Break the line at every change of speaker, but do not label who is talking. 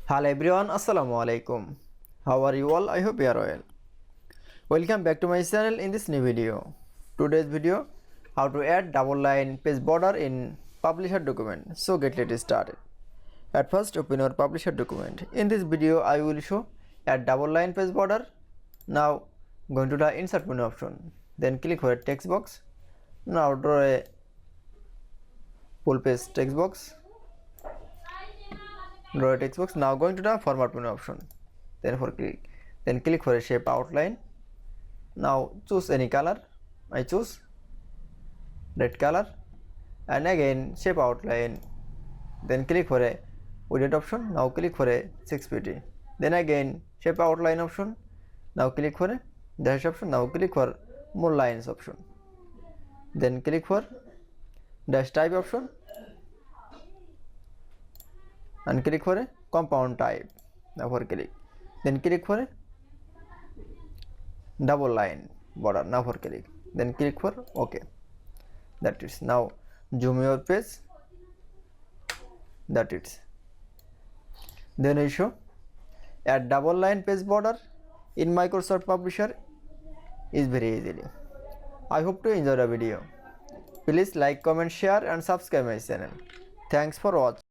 Hello everyone, Assalamu alaikum. How are you all? I hope you are well. Welcome back to my channel in this new video. Today's video, how to add double line page border in Publisher document. So let's started. At first, open your Publisher document. In this video, I will show add double line page border. Now, going to the insert menu option. Then click for a text box. Now draw a full page text box. Draw a text box. Now going to the format menu option. Then click for a shape outline. Now choose any color. I choose red color, and again shape outline. Then click for a widget option. Now click for a 6pt. Then again shape outline option. Now click for a dash option. Now click for more lines option. Then click for dash type option and click for a compound type. Now for click. Then click for a double line border. Now for click. Then click for OK. That is. Now zoom your page. That is. Then I show add double line page border in Microsoft Publisher is very easily. I hope to enjoy the video. Please like, comment, share and subscribe my channel. Thanks for watching.